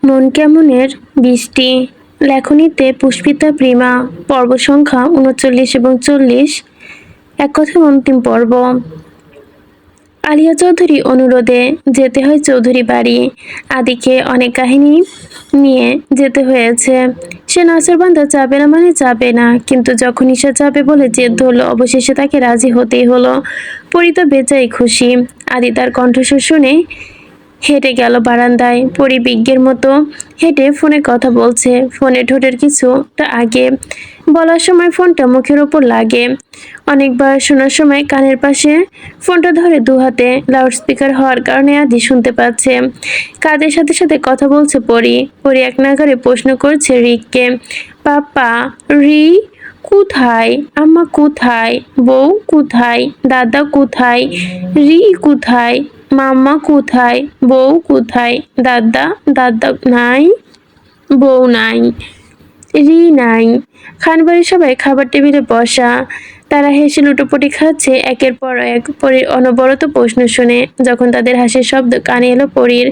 মন কেমনের বৃষ্টি লেখনীতে পুষ্পিতা প্রেমা পর্ব সংখ্যা ৩৯ এবং ৪০। এক কথায় অন্তিম পর্ব। আলিয়া চৌধুরী অনুরোধে যেতে হয় চৌধুরী বাড়ি। আদিকে অনেক কাহিনী নিয়ে যেতে হয়েছে। সে নাসরবান্ধা যাবে না মানে যাবে না, কিন্তু যখন ঈশা যাবে বলে জেদ ধরল, অবশেষে তাকে রাজি হতেই হলো। পরি তো বেচাই খুশি। আদি তার কণ্ঠস্বর শুনে হেঁটে গেল বারান্দায়। পরি বিজ্ঞের মতো হেঁটে ফোনে কথা বলছে। ফোনে ঠোঁটের কিছুটা আগে বলার সময় ফোনটা মুখের ওপর লাগে। অনেকবার শোনার সময় কানের পাশে ফোনটা ধরে দু হাতে লাউডস্পিকার হওয়ার কারণে আদি শুনতে পাচ্ছে। কাদের সাথে সাথে কথা বলছে পরি। পরি এক নাগারে প্রশ্ন করছে রিককে, পাপা রি কোথায়, আম্মা কোথায়, বউ কোথায়, দাদা কোথায়, রি কোথায়, মাম্মা কোথায়, বউ কোথায়, দাদা দাদা নাই, বউ নাই, রি নাই। খানবাড়ির সবাই খাবার টেবিলে বসা। তারা হেসে লুটোপুটি খাচ্ছে একের পর এক পরীর অনবরত প্রশ্ন শুনে। যখন তাদের হাসির শব্দ কানে এলো পরীর,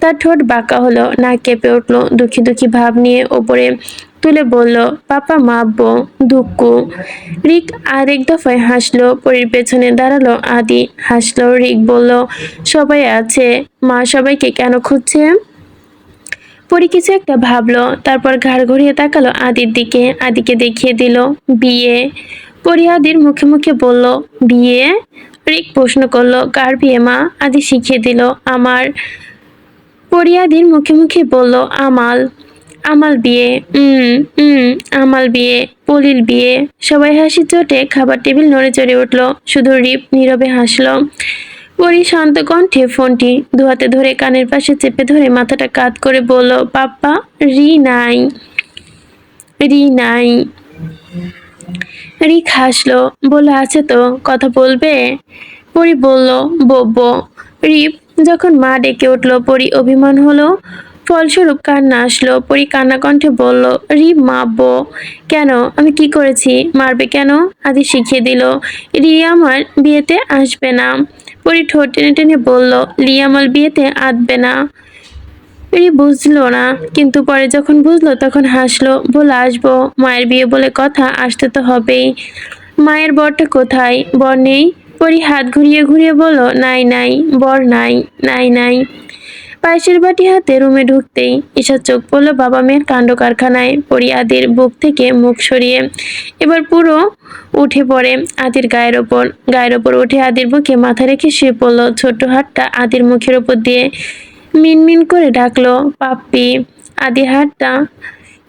তার ঠোঁট বাঁকা হলো, নাক কেঁপে উঠলো। দুঃখী দুঃখী ভাব নিয়ে ওপরে তুলে বলল, পাপা মাপবো দুঃখু। রিক আরেক দফায় হাসলো। পরীর পেছনে দাঁড়ালো আদি, হাসলো। রিক বলল, সবাই আছে, মা সবাইকে কেন খুঁজছে? পরি কিছু একটা ভাবলো, তারপর ঘাড় ঘুরিয়ে তাকালো আদির দিকে। আদিকে দেখিয়ে দিল বিয়ে। পরি আদির মুখে মুখে বলল, বিয়ে? রিক প্রশ্ন করলো, কার বিয়ে মা? আদি শিখিয়ে দিল, আমার। পরি আদির মুখে মুখে বলল, আমাল। আমাল বিয়ে? আমাল বিয়ে, পলির বিয়ে। সবাই হাসি চোটে খাবার টেবিল নড়ে চড়ে উঠলো। শুধু রিপ নীরবে হাসলো। পরি শান্ত কণ্ঠে ফোনটি দু হাতে ধরে কানের পাশে চেপে ধরে মাথাটা কাত করে বলল, পাপ্পা রি নাই, রি নাই। রিক হাসলো, বলল, আছে তো, কথা বলবে? পরি বলল, বব্বো। রিপ যখন মা ডেকে উঠলো, পরি অভিমান হলো, ফলস্বরূপ কান্না আসলো। পরি কান্না কণ্ঠে বলল, রিপ মারবো কেন? আমি কি করেছি? মারবে কেন? আদি শিখিয়ে দিল, রি আমার বিয়েতে আসবে না। পরি ঠোঁট টেনে টেনে বলল, লি আমার বিয়েতে আসবে না। রি বুঝলো না, কিন্তু পরে যখন বুঝলো তখন হাসলো, বলে, আসবো, মায়ের বিয়ে বলে কথা, আসতে তো হবেই। মায়ের বরটা কোথায়? বর নেই? পরি হাত ঘুরিয়ে ঘুরিয়ে বলল, নাই নাই, বর নাই, নাই নাই। পায়েসের বাটি হাতে রুমে ঢুকতেই ঈশার চোখ পড়লো বাবা মেয়ের কাণ্ড কারখানায়। পরি আদির বুক থেকে মুখ সরিয়ে এবার পুরো উঠে পড়ে আদির গায়ের ওপর উঠে আদির বুকে মাথা রেখে শুয়ে পড়লো। ছোট্ট হাতটা আদির মুখের ওপর দিয়ে মিনমিন করে ডাকলো, পাপ্পি। আদি হাতটা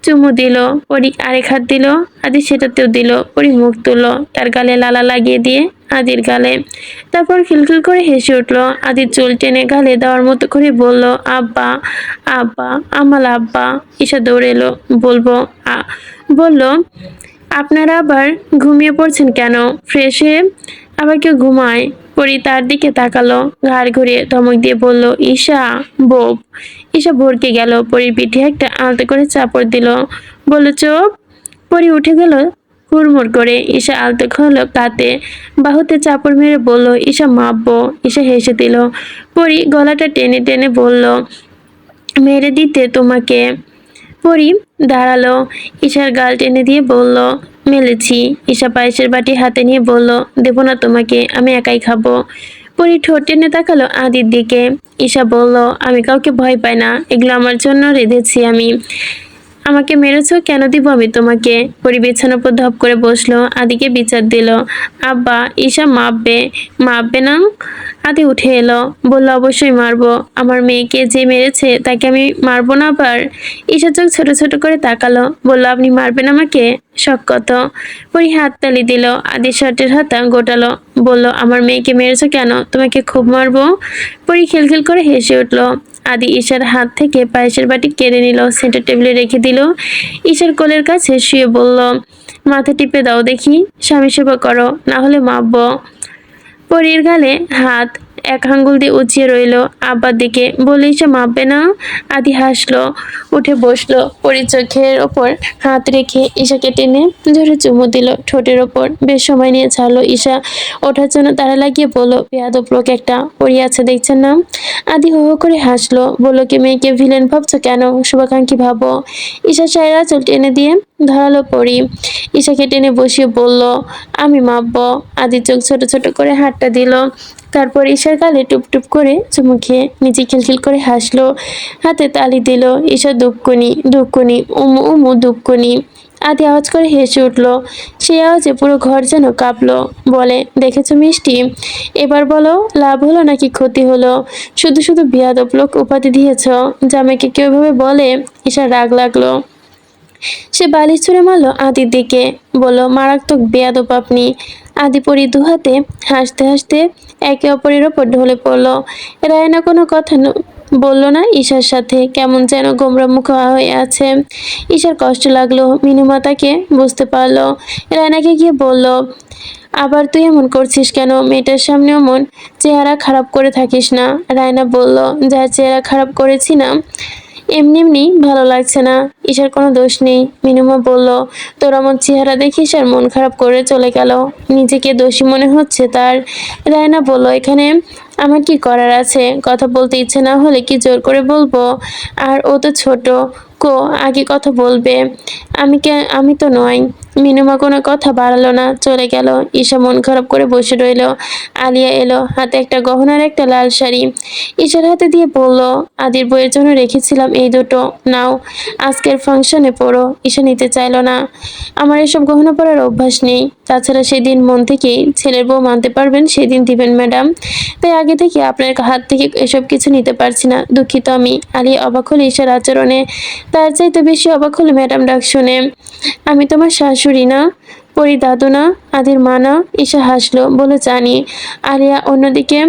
চুমু দিল। পরি আরেক হাত দিল, আদি সেটাতেও দিল। পরি মুখ তুললো, তার গালে লালা লাগিয়ে দিয়ে আদির গালে। তারপর খিলখিল করে হেসে উঠলো। আদির চুল টেনে গালে দেওয়ার মতো করে বলল, আব্বা, আব্বা, আমাল আব্বা। ঈশা দৌড়ে এলো, বলল, আপনারা আবার ঘুমিয়ে পড়ছেন কেন? ফ্রেশ হয়ে আবার কেউ ঘুমায়? পরি তার দিকে তাকালো, ঘাড় ঘুরিয়ে ধমক দিয়ে বলল, ঈশা, বোব। ঈশা ভরকে গেল, পরির পিঠে একটা আলতো করে চাপড় দিল, বলল, চুপ। পরি উঠে গেল হুড়মুড় করে। ঈশা আলতো হলো কাতে, বাহুতে চাপড় মেরে বলল, ঈশা মাপবো। ঈশা হেসে দিল। পরি গলাটা টেনে টেনে বলল, মেরে দিতে তোমাকে। পরি দাঁড়ালো, ঈশার গাল টেনে দিয়ে বলল, মেলেছি। ঈশা পায়েসের বাটি হাতে নিয়ে বলল, দেবো না তোমাকে, আমি একাই খাবো। পরি ঠোঁট টেনে তাকালো আদির দিকে। ঈশা বলল, আমি কাউকে ভয় পাই না, এগুলো আমার জন্য রেঁধেছি আমি। আমাকে মেরেছ, কেন দিব আমি তোমাকে? পরি বিছানার উপর ধপ করে বসলো, আদিকে বিচার দিল, আব্বা, ঈশা মাপবে। মাপবে না? আদি উঠে এলো, বলল, অবশ্যই মারবো। আমার মেয়েকে যে মেরেছে তাকে আমি মারবো না আবার? ঈশা চোখ ছোট ছোট করে তাকালো, বলল, আপনি মারবেন আমাকে? শখ কত। পরি হাত তালি দিল, আদি শার্টের হাতা গোটালো, বলল, আমার মেয়েকে মেরেছ কেন? তোমাকে খুব মারবো। পরি খিলখিল করে হেসে উঠলো। আদি ঈশার হাত থেকে পায়েসের বাটি কেড়ে নিল, সেন্টার টেবিলে রেখে দিল। ঈশার কোলের কাছে শুয়ে বলল, মাথা টিপে দাও দেখি, স্বামী সেবা করো, না হলে মাপবো। পরীর গালে হাত এক আঙ্গুল দিয়ে উঁচিয়ে রইল আব্বার দিকে, বলে ঈশা মাপবে না? আদি হাসলো, উঠে বসলো, পরি চোখের ওপর হাত রেখে ঈশাকে টেনে জোরে চুমু দিল ঠোঁটের ওপর। বেশ সময় নিয়ে ছাড়লো ঈশা ওঠার জন্য, তারা লাগিয়ে বলল, বেয়াদব লোক একটা, পরি আছে দেখছেন না? আদি হো হো করে হাসলো, বলল, কি মেয়েকে ভিলেন ভাবছো কেন? শুভাকাঙ্ক্ষী ভাবো। ঈশা শায়ের আঁচল টেনে দিয়ে ধরালো পরি। ঈশাকে টেনে বসিয়ে বলল, আমি মাপবো। আদি চোখ ছোট ছোট করে হাতটা দিল, তারপর ঈশার গালে টুপ টুপ করে চুমু খেয়ে নিজে খিলখিল করে হাসলো, হাতে তালি দিল। ঈশা দুক্কুনি দুক্কুনি উমু উমু দুক্কুনি। আদি আওয়াজ করে হেসে উঠল, সেই আওয়াজে পুরো ঘর যেন কাঁপলো। বলে, দেখেছো মিষ্টি, এবার বলো লাভ হলো নাকি ক্ষতি হলো? শুধু শুধু বেয়াদব লোক উপাধি দিয়েছ, জামাইকে কেউ এভাবে বলে? ঈশার রাগ লাগলো, সে বালিশ ছুঁড়ে মারলো আদির দিকে, বলল, মারাত্মক বেয়াদব আপনি। আদি পরি দুহাতে হাসতে হাসতে একে অপরের ওপর ঢলে পড়লো। রায়না কোনো কথা বলল না ঈশার সাথে, কেমন যেন গোমরা মুখ হয়ে আছে। ঈশার কষ্ট লাগলো, মিনুমা তাকে বুঝতে পারলো। রায়নাকে গিয়ে বলল, আবার তুই এমন করছিস কেন? মেয়েটার সামনে এমন চেহারা খারাপ করে থাকিস না। রায়না বলল, যা চেহারা খারাপ করেছি না, এমনি এমনি ভালো লাগছে না। ঈশার কোনো দোষ নেই। মিনুমা বলল, তোর এমন চেহারা দেখিস আর মন খারাপ করে চলে গেল, নিজেকে দোষী মনে হচ্ছে তার। রায়না বলল, এখানে আমার কি করার আছে? কথা বলতে ইচ্ছে না হলে কি জোর করে বলবো? আর ও তো ছোট, কো আগে কথা বলবে, আমি তো নয়। মিনুমা কোনো কথা বাড়ালো না, চলে গেল। ঈশা মন খারাপ করে বসে রইল। আলিয়া এলো, হাতে একটা গহনার একটা লাল শাড়ি ঈশার হাতে দিয়ে বলল, আদির বইয়ের জন্য রেখেছিলাম এই দুটো, নাও আজকের ফাংশনে পরো। ঈশা নিতে চাইলো না, আমার এসব গহনা পরার অভ্যাস নেই, তাছাড়া সেদিন মন থেকেই ছেলের বউ মানতে পারবেন সেদিন দিবেন ম্যাডাম, তাই আগে থেকে আপনার হাত থেকে এসব কিছু নিতে পারছি না, দুঃখিত আমি। আলিয়া অবাক হলো ঈশার আচরণে, তার চাইতে বেশি অবাক হলো ম্যাডাম ডাক শুনে। আমি তোমার শাশুড়ি না, পরি দাদু না, আদির মা না? ঈশা হাসলো, বলে, জানি। আলিয়া অন্যদিকে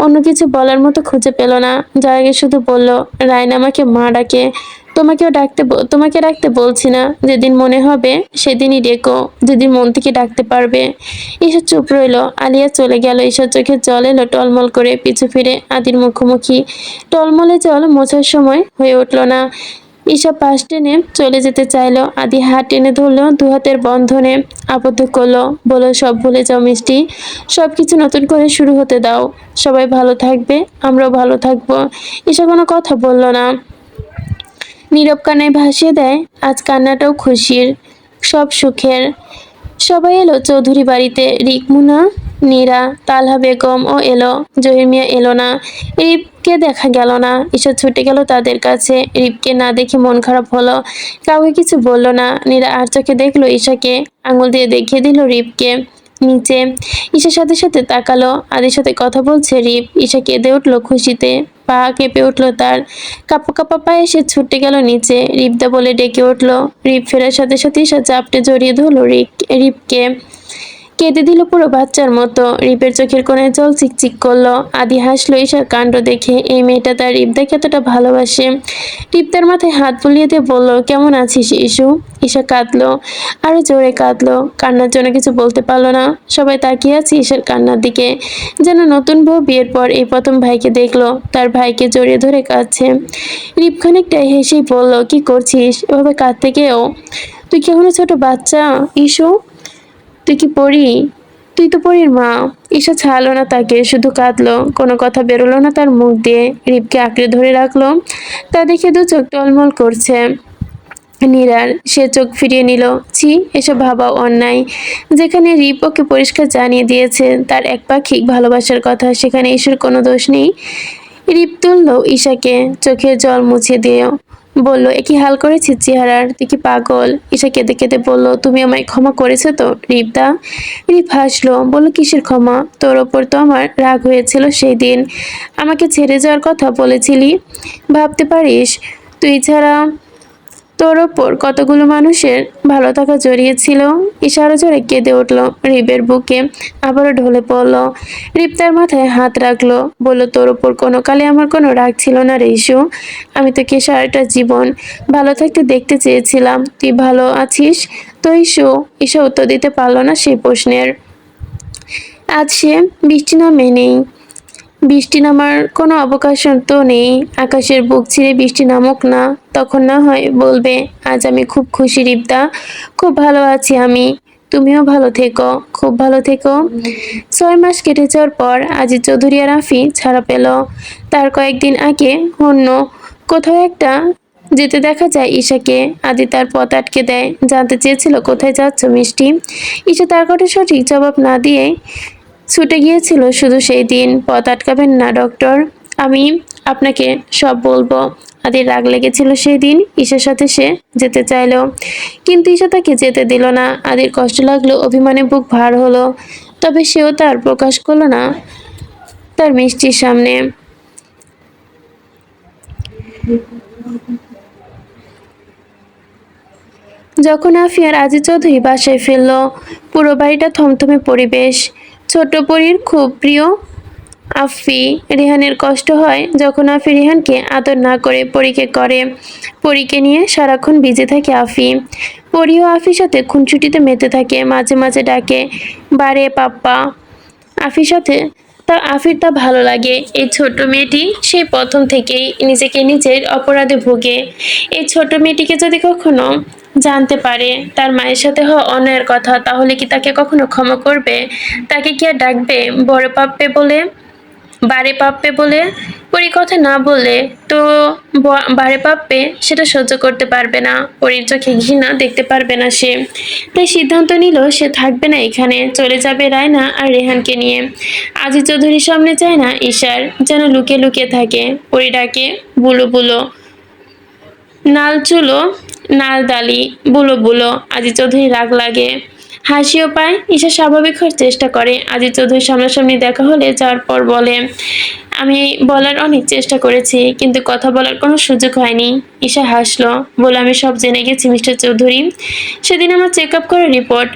অন্য কিছু বলার মতো খুঁজে পেল না, যার আগে শুধু বলল, রায়না আমাকে মা ডাকে, তোমাকে ডাকতে বলছি না, যেদিন মনে হবে সেদিনই ডেকো, যেদিন মন থেকে ডাকতে পারবে। ঈশা চুপ রইল। আলিয়া চলে গেল। ঈশার চোখে জল এলো টলমল করে, পিছু ফিরে আদির মুখোমুখি। টলমলে জল মোছার সময় হয়ে উঠল না। ঈশা পাশ টেনে চলে যেতে চাইলো, আদি হাত টেনে ধরলো, দু হাতের বন্ধনে আবদ্ধ করলো, বলল, সব ভুলে যাও মিষ্টি, সবকিছু নতুন করে শুরু হতে দাও, সবাই ভালো থাকবে, আমরাও ভালো থাকবো। ঈশা কোনো কথা বলল না, নীরব কান্নায় ভাসিয়ে দেয় আজ কান্নাটাও খুশির, সব সুখের। সবাই এলো চৌধুরী বাড়িতে, রিকমুনা, নীরা, তালহা বেগম ও এলো, জহির মিয়া এলো না, রিপকে দেখা গেল না। ঈশা ছুটে গেল তাদের কাছে, রিপকে না দেখে মন খারাপ হলো, কাউকে কিছু বলল না। নীরা আর চোখে দেখলো ঈশাকে, আঙুল দিয়ে দেখিয়ে দিল রিপকে নিচে। ঈশার সাথে সাথে তাকালো, আদির সাথে কথা বলছে রিপ। ঈশা কেঁদে উঠলো খুশিতে, পা কেঁপে উঠলো তার, কাপা কাপা পায়ে সে ছুটে গেল নিচে, রিপদা বলে ডেকে উঠলো। রিপ ফেরার সাথে সাথে ঈশা চাপটে জড়িয়ে ধরলো রিপকে, কেঁদে দিল পুরো বাচ্চার মতো। রিপের চোখের কোণায় জল চিকচিক করলো। আদি হাসলো ঈশার কাণ্ড দেখে, এই মেয়েটা তার রিপদাকে এতটা ভালোবাসে। রিপ তার মাথায় হাত বুলিয়ে দিয়ে বলল, কেমন আছিস ইসু? ঈশা কাঁদলো, আরো জোরে কাঁদলো, কান্নার জন্য কিছু বলতে পারলো না। সবাই তাকিয়ে আছে ঈশার কান্নার দিকে, যেন নতুন বউ বিয়ের পর এই প্রথম ভাইকে দেখলো, তার ভাইকে জড়িয়ে ধরে কাঁদছে। রিপ খানিকটা হেসেই বলল, কি করছিস এভাবে কাঁদতে গিয়েও? তুই কি এখনো ছোট বাচ্চা ইসু? তুই কি পড়ি? তুই তো পরির মা। ঈশা ছাড়লো না তাকে, শুধু কাঁদলো, কোনো কথা বেরোলো না তার মুখ দিয়ে। রিপকে আঁকড়ে ধরে রাখলো, তা দেখে দু চোখ টলমল করছে নীরার। সে চোখ ফিরিয়ে নিল, ছি, এসব ভাবা অন্যায়। যেখানে রিপ ওকে পরিষ্কার জানিয়ে দিয়েছে তার একপাক্ষিক ভালোবাসার কথা, সেখানে ঈশার কোনো দোষ নেই। রিপ তুলল ঈশাকে, চোখের জল মুছে দিয়ে বলল, একই হাল করেছিস চেহারার, তুই কি পাগল? ঈশা কেঁদে কেঁদে বলল, তুমি আমায় ক্ষমা করেছো তো রিপদা? রিপ হাসলো, বলল, কিসের ক্ষমা? তোর ওপর তো আমার রাগ হয়েছিল সেই দিন, আমাকে ছেড়ে যাওয়ার কথা বলেছিলি, ভাবতে পারিস তুই ছাড়া তোর ওপর কতগুলো মানুষের ভালো থাকা জড়িয়েছিল। ইশারা জোরে কেঁদে উঠল রিপের বুকে, আবারও ঢলে পড়ল। রিপ তার মাথায় হাত রাখলো, বলল, তোর ওপর কোনো কালে আমার কোনো রাগ ছিল না রে ইসু, আমি তোকে সারাটা জীবন ভালো থাকতে দেখতে চেয়েছিলাম, তুই ভালো আছিস তো ইসু? ঈশা উত্তর দিতে পারল না সেই প্রশ্নের। আজ সে বৃষ্টি নামে নেই, বৃষ্টি নামার কোনো অবকাশ তো নেই। আকাশের বুক ছিঁড়ে বৃষ্টি নামুক না, তখন না হয় বলবে আজ আমি খুব খুশি রিপ্তা, খুব ভালো আছি আমি। তুমিও ভালো থেকো, খুব ভালো থেকো। 6 মাস কেটে যাওয়ার পর আজিজ চৌধুরী আর আফি ছাড়া পেল। তার কয়েকদিন আগে অন্য কোথাও একটা যেতে দেখা যায় ঈশাকে। আদি তার পথ আটকে দেয়, জানতে চেয়েছিল কোথায় যাচ্ছ মিষ্টি। ঈশা তার কথা সঠিক জবাব না দিয়ে ছুটে গিয়েছিল শুধু সেই দিন। পথ আটকাবেন না ডক্টর, আমি আপনাকে সব বলবো। আদির রাগ লেগেছিল সেই দিন। ঈশার সাথে সে যেতে চাইলো, কিন্তু ঈশা তাকে যেতে দিল না। আদির কষ্ট লাগলো, অভিমানে বুক ভার হলো, তবে সেও তার প্রকাশ করলো না তার মিষ্টির সামনে। যখন আফি আর আজিজ চৌধুরী বাসায় ফিরল, পুরো বাড়িটা থমথমে পরিবেশ। ছোট্ট পরীর খুব প্রিয় আফি। রেহানের কষ্ট হয় যখন আফি রেহানকে আদর না করে পরীকে করে। পরীকে নিয়ে সারাক্ষণ বিজি থাকে আফি। পরীও আফির সাথে খুনসুটিতে মেতে থাকে, মাঝে মাঝে ডাকে বারে পাপ্পা। আফির সাথে আফির তা ভালো লাগে। এই ছোট্ট মেয়েটি সেই প্রথম থেকেই নিজেকে নিজের অপরাধে ভোগে। এই ছোট মেয়েটিকে যদি কখনো জানতে পারে তার মায়ের সাথে হওয়া অন্যায়ের কথা, তাহলে কি তাকে কখনো ক্ষমা করবে? তাকে কি আর ডাকবে বড় পাপ্পে বলে, বারে পাপ্পে বলে? পরী কথা না বললে তো বারে পাপ্পে সেটা সহ্য করতে পারবে না। পরীর চোখে ঘৃণা দেখতে পারবে না সে। তাই সিদ্ধান্ত নিল সে থাকবে না এখানে, চলে যাবে রায়না আর রেহানকে নিয়ে। আজিজ চৌধুরীর সামনে চায় না ঈশার, যেন লুকিয়ে লুকিয়ে থাকে। পরী ডাকে বুলো বুলো, নাল চুলো নাল দালি, বুলো বুলো। আজিজ চৌধুরী রাগ লাগে, হাসিও পায়। ঈশা স্বাভাবিক হওয়ার চেষ্টা করে। আজিজ চৌধুরীর সামনাসামনি দেখা হলে যাওয়ার পর বলে, আমি বলার অনেক চেষ্টা করেছি, কিন্তু কথা বলার কোনো সুযোগ হয়নি। ঈশা হাসলো, বলে আমি সব জেনে গেছি মিস্টার চৌধুরী। সেদিন আমার চেক আপ করার রিপোর্ট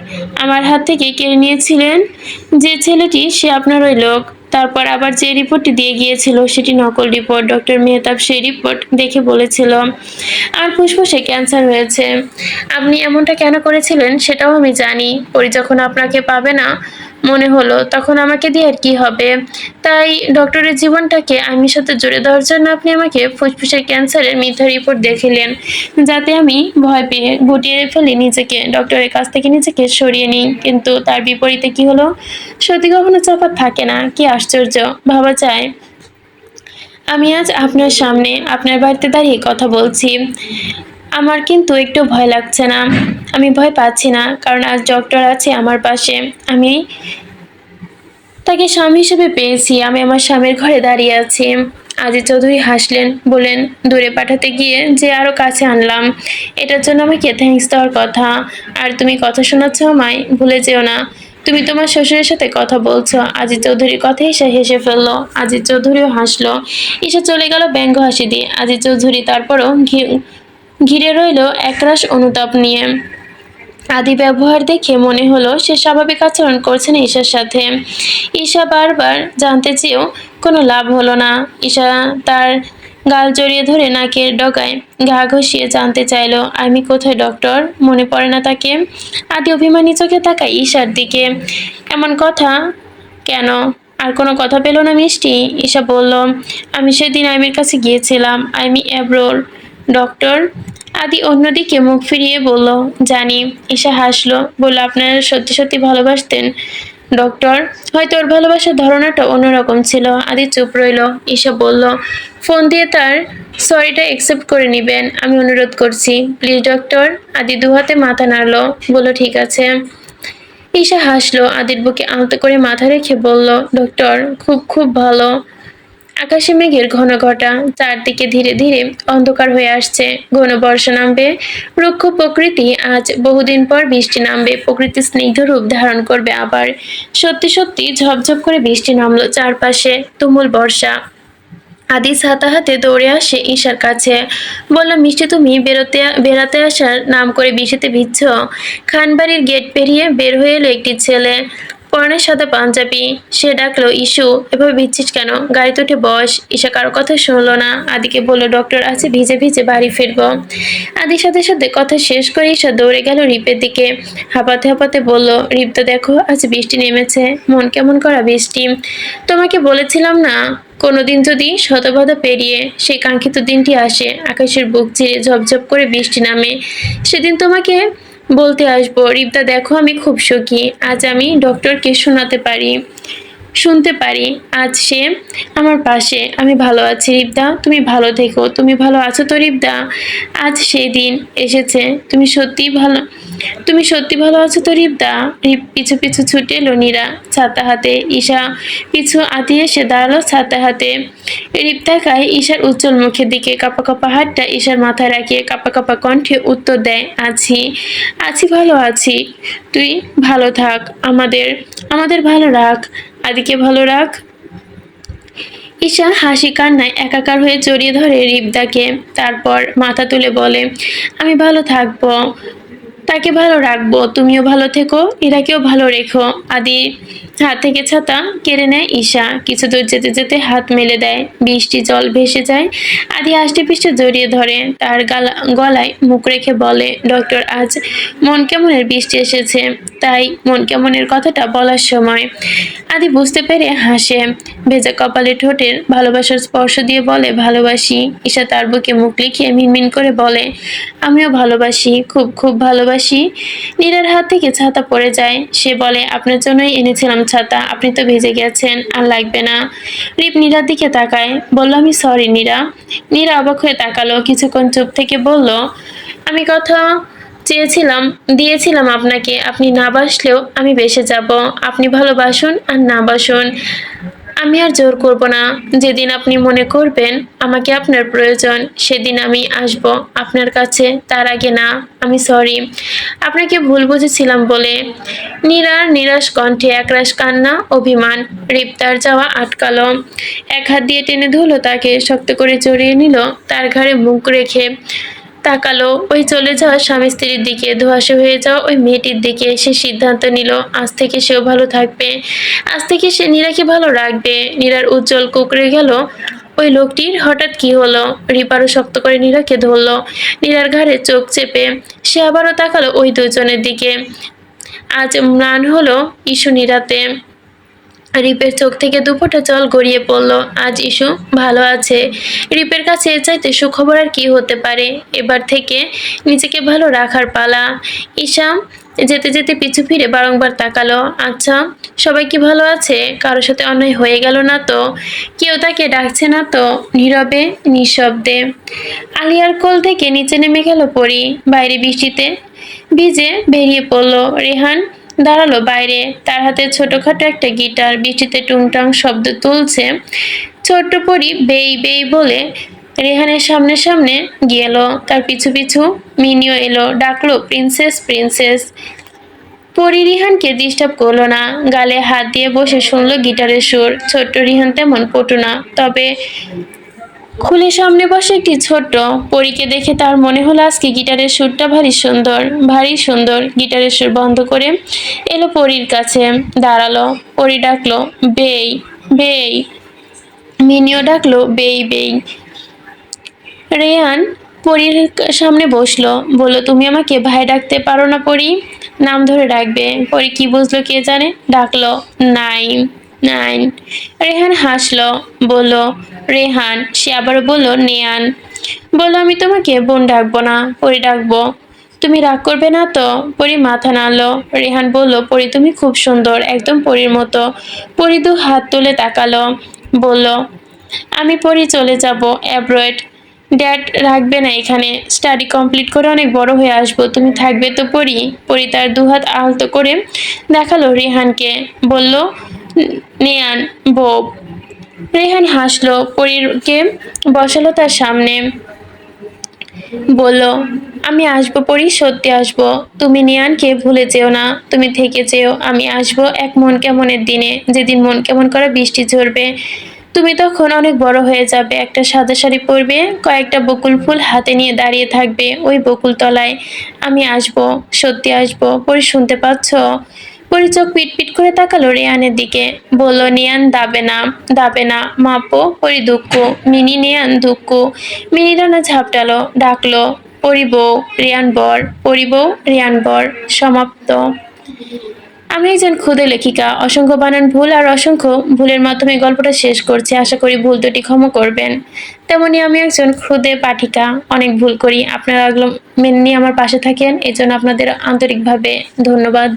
আমার হাত থেকে কেড়ে নিয়েছিলেন যে ছেলেটি, সে আপনার ওই লোক। তারপর আবার যে রিপোর্টটি দিয়ে গিয়েছিল সেটি নকল রিপোর্ট। ডক্টর মেহতাব সেই রিপোর্ট দেখে বলেছিল আর ফুসফুসে ক্যান্সার হয়েছে। আপনি এমনটা কেন করেছিলেন সেটাও আমি জানি। পরি যখন আপনাকে পাবে না মনে হলো, তখন আমাকে দিয়ে আর কি হবে। তাই ডক্টরের জীবনটাকে আইনের সাথে জুড়ে দেওয়ার জন্য আপনি আমাকে ফুসফুসের ক্যান্সারের মিথ্যা রিপোর্ট দেখিলেন, যাতে আমি ভয় পেয়ে গুটিয়ে ফেলি নিজেকে, ডক্টরের কাছ থেকে নিজেকে সরিয়ে নিই। কিন্তু তার বিপরীতে কি হলো? সত্যি কখনো চাপা থাকে না। কি আশ্চর্য, ভাবা যায়। আমি আজ আপনার সামনে আপনার বাড়িতে দাঁড়িয়ে কথা বলছি, আমার কিন্তু একটু ভয় লাগছে না। আমি ভয় পাচ্ছি না, কারণ আজ ডক্টর আছে আমার পাশে। আমি তাকে স্বামী হিসেবে পেয়েছি। আমি আমার স্বামীর ঘরে দাঁড়িয়ে আছি। আজিজ চৌধুরী হাসলেন, বলেন, দূরে পাঠাতে গিয়ে যে আরো কাছে আনলাম, এটার জন্য আমাকে থ্যাঙ্কস দেওয়ার কথা। আর তুমি কথা শোনাচ্ছ আমায়, ভুলে যেও না তুমি তোমার শ্বশুরের সাথে কথা বলছো। আজিজ চৌধুরীর কথাই সে হেসে ফেললো। আজিজ চৌধুরীও হাসলো। ঈশা চলে গেল ব্যঙ্গ হাসি দিয়ে। আজিজ চৌধুরী তারপরও ঘিরে রইল একরাশ অনুতাপ নিয়ে। আদি ব্যবহার দেখে মনে হলো সে স্বাভাবিক আচরণ করছে না ঈশার সাথে। ঈশা বারবার জানতে চেয়েও কোনো লাভ হলো না। ঈশা তার গাল জড়িয়ে ধরে নাকের ডগায় ঘা ঘষিয়ে জানতে চাইলো, আমি কোথায় ডক্টর? মনে পড়ে না তাকে? আদি অভিমানী চোখে তাকায় ঈশার দিকে। এমন কথা কেন? আর কোনো কথা পেল না মিষ্টি? ঈশা বলল, আমি সেদিন আইমির কাছে গিয়েছিলাম, আইমি অ্যাব্রোর ডক্টর। আদি অন্যদিকে মুখ ফিরিয়ে বলল, জানি। ঈশা হাসলো, বলল, আপনারা সত্যি সত্যি ভালোবাসতেন ডক্টর? হয়তো ওর ভালোবাসার ধরনটা অন্যরকম ছিল। আদি চুপ রইল। ঈশা বলল, ফোন দিয়ে তার সরিটা অ্যাকসেপ্ট করে নিবেন, আমি অনুরোধ করছি প্লিজ ডক্টর। আদি দুহাতে মাথা নাড়ল, বলল ঠিক আছে। ঈশা হাসলো, আদির বুকে আলতো করে মাথা রেখে বলল, ডক্টর খুব খুব ভালো। আকাশে মেঘের ঘন ঘটা, চারদিকে ধীরে ধীরে অন্ধকার হয়ে আসছে। ঘন বর্ষা নামবে। রুক্ষ প্রকৃতি, আজ বহুদিন পর বৃষ্টি নামবে। প্রকৃতি স্নিগ্ধ রূপ ধারণ করবে আবার। সত্যি সত্যি ঝপঝপ করে বৃষ্টি নামলো চারপাশে, তুমুল বর্ষা। আদি ছাতা হাতে দৌড়ে আসে ঈশার কাছে, বলল, মিষ্টি তুমি বেড়াতে আসার নাম করে বৃষ্টিতে ভিজছ? খানবাড়ির গেট পেরিয়ে বের হয়ে এলো একটি ছেলে। পরনে সাদা পাঞ্জাবি। সে ডাকলো, ইস্যু, এভাবে ভিজছিস কেন? গাড়িতে উঠে বস। ঈশা কারো কথা শুনলো না। আদিকে বলল, ডক্টর আছে, ভিজে ভিজে বাড়ি ফিরবো। আদির সাথে সাথে কথা শেষ করে ঈশা দৌড়ে গেল রিপের দিকে। হাঁপাতে হাঁপাতে বলল, রিপ তো দেখো, আজ বৃষ্টি নেমেছে। মন কেমন করা বৃষ্টি। তোমাকে বলেছিলাম না, কোনোদিন যদি শতবাধা পেরিয়ে সেই কাঙ্ক্ষিত দিনটি আসে, আকাশের বুক চিরে ঝপঝপ করে বৃষ্টি নামে, সেদিন তোমাকে বলতে আসবো, রিপদা দেখো আমি খুব সুখী। আজ আমি ডক্টরকে শুনতে পারি আজ সে আমার পাশে। আমি ভালো আছি রিপদা, তুমি ভালো থেকো। তুমি ভালো আছো তো রিপদা? আজ সেই দিন এসেছে। তুমি সত্যি ভালো আছো তো রিপদা? রিপ পিছু পিছু ছুটে এলো নীরা ছাতা হাতে। ঈশা পিছু আতিয়ে এসে দাঁড়ালো ছাতা হাতে। রিপ তাকায় ঈশার উজ্জ্বল মুখের দিকে। কাঁপা কাঁপা হাতটা ঈশার মাথায় রাখিয়ে কাঁপা কাঁপা কণ্ঠে উত্তর দেয়, আছি, ভালো আছি। তুই ভালো থাক, আমাদের আমাদের ভালো রাখ, আদিকে ভালো রাখ। ঈশা হাসি কান্নায় একাকার হয়ে জড়িয়ে ধরে রিপদাকে। তারপর মাথা তুলে বলে, আমি ভালো থাকবো, তাকে ভালো রাখবো, তুমিও ভালো থেকো, ইরাকেও ভালো রেখো। আদি হাত থেকে ছাতা কেড়ে নেয় ঈশা। কিছু দূর যেতে যেতে হাত মেলে দেয়, বৃষ্টি জল ভেসে যায়। আদি আষ্টে পিষ্টে জড়িয়ে ধরে, তার গলায় মুখ রেখে বলে, ডক্টর, আজ মন কেমনের বৃষ্টি এসেছে, তাই মন কেমনের কথাটা বলার সময়। আদি বুঝতে পেরে হাসে। ভেজা কপালে ঠোঁটের ভালোবাসার স্পর্শ দিয়ে বলে, ভালোবাসি। ঈশা তার বুকে মুখ লিখিয়ে মিনমিন করে বলে, আমিও ভালোবাসি, খুব খুব ভালোবাসি। নীরার হাত থেকে ছাতা পড়ে যায়। সে বলে, আপনার জন্যই এনেছিলাম ছাতা, আপনি তো ভিজে গেছেন, আর লাগবে না। রিপ নীরার দিকে তাকায়, বলল, আমি সরি নীরা। নীরা অবাক হয়ে তাকালো, কিছুক্ষণ চুপ থেকে বলল, আমি কথা দিয়েছিলাম আপনাকে, আপনি না বাসলেও আমি বেসে যাব। আপনি ভালোবাসুন আর না বাসুন, আমি আর জোর করব না। যেদিন আপনি মনে করবেন আমাকে আপনার প্রয়োজন, সেদিন আমি আসব আপনার কাছে, তার আগে না। আমি সরি, আপনাকে ভুল বুঝেছিলাম বলে। নীরার নিরাশ কণ্ঠে একরাশ কান্না, অভিমান। রিপ তার যাওয়া আটকালো, এক হাত দিয়ে টেনে ধুলো তাকে, শক্ত করে জড়িয়ে নিল, তার ঘাড়ে মুখ রেখে তাকালো ওই চলে যাওয়া স্বামী স্ত্রীর দিকে, ধোঁয়াশে হয়ে যাওয়া ওই মেয়েটির দিকে। সে সিদ্ধান্ত নিল, আজ থেকে সেও ভালো থাকবে, আজ থেকে সে নীরাকে ভালো রাখবে। নীরার উজ্জ্বল কুঁকড়ে গেল ওই লোকটির হঠাৎ কি হলো। রিপারও শক্ত করে নীরাকে ধরলো, নীরার ঘাড়ে চোখ চেপে। সে আবারও তাকালো ওই দুজনের দিকে। আজ ম্লান হলো ইস্যু নীরাতে। রিপের চোখ থেকে দুফোঁটা জল গড়িয়ে পড়ল। আজ ইস্যু ভালো আছে। রিপের কাছে এর চাইতে সুখবর আর কি হতে পারে। এবার থেকে নিজেকে ভালো রাখার পালা। ঈশা যেতে যেতে পিছু ফিরে বারংবার তাকালো, আচ্ছা সবাই কি ভালো আছে? কারোর সাথে অন্যায় হয়ে গেল না তো? কেউ তাকে ডাকছে না তো? নীরবে নিঃশব্দে আলিয়ার কোল থেকে নিচে নেমে গেল পরি। বাইরে বৃষ্টিতে ভিজে বেরিয়ে পড়লো। রেহান দাঁড়ালো বাইরে, তার হাতে ছোটখাটো একটা গিটার, বৃষ্টিতে টুংটাং শব্দ তুলছে। ছোট্ট পরি বেই বেই বলে রেহানের সামনে সামনে গেলো, তার পিছু পিছু মিনিও এলো, ডাকলো, প্রিন্সেস প্রিন্সেস। পরি রিহানকে ডিস্টার্ব করলো না, গালে হাত দিয়ে বসে শুনলো গিটারের সুর। ছোট্ট রিহান তেমন পটু না, তবে খুলে সামনে বসে একটি ছোট্ট পরীকে দেখে তার মনে হলো আজকে গিটারের সুরটা ভারী সুন্দর। গিটারের সুর বন্ধ করে এলো পরীর কাছে, দাঁড়ালো। পরী ডাকলো, বেই বেই। মিনিও ডাকলো, বেই বেই। রেয়ান পরীর সামনে বসলো, বলল, তুমি আমাকে ভাই ডাকতে পারো না পরী? নাম ধরে ডাকবে। পরী কি বুঝলো কে জানে, ডাকলো, নাইন নাইন। রেহান হাসলো, বলল, রেহান। সে আবার বলল, নেয়ান। বলল, আমি তোমাকে বোন ডাকবো না, পরী ডাকবো। তুমি রাগ করবে না তো? পরী মাথা নাড়লো। রেহান বলল, পরী তুমি খুব সুন্দর, একদম পরীর মতো। পরী দু হাত তুলে তাকালো, বলল, আমি পরী চলে যাব অ্যাব্রয়েড। ড্যাড রাখবে না এখানে, স্টাডি কমপ্লিট করে অনেক বড় হয়ে আসবো, তুমি থাকবে তো পরী? পরী তার দুহাত আলতো করে দেখালো রেহানকে, বলল, নেয়ান বউ। রেহান হাসলো, পরীকে বসালো তার সামনে, বলল, আমি আসবো পরী, সত্যি আসবো। তুমি নিয়ানকে ভুলে যেও না, তুমি থেকে যেও। আমি আসবো এক মন কেমনের দিনে, যেদিন মন কেমন করে বৃষ্টি ঝরবে। তুমি তখন অনেক বড় হয়ে যাবে, একটা সাদা শাড়ি পরবে, কয়েকটা বকুল ফুল হাতে নিয়ে দাঁড়িয়ে থাকবে ওই বকুল তলায়। আমি আসবো, সত্যি আসবো। পরী শুনতে পাচ্ছ? পরি চোখ পিটপিট করে তাকালো রেয়ানের দিকে, বলল, নিয়ান দাবে না, দাবে না মাপো। পরি দুঃখ, মিনি নিয়ান দুঃখ। মিনি ডানা ঝাপটালো, ডাকলো, পরি বউ রিয়ান বর, পরি বউ রিয়ান বর। সমাপ্ত। আমি একজন ক্ষুদে লেখিকা, অসংখ্য বানান ভুল আর অসংখ্য ভুলের মাধ্যমে গল্পটা শেষ করছি। আশা করি ভুল দুটি ক্ষমা করবেন। তেমনি আমি একজন ক্ষুদে পাঠিকা, অনেক ভুল করি। আপনারা এগুলো মেনে নিয়ে আমার পাশে থাকেন, এজন্য আপনাদের আন্তরিকভাবে ধন্যবাদ।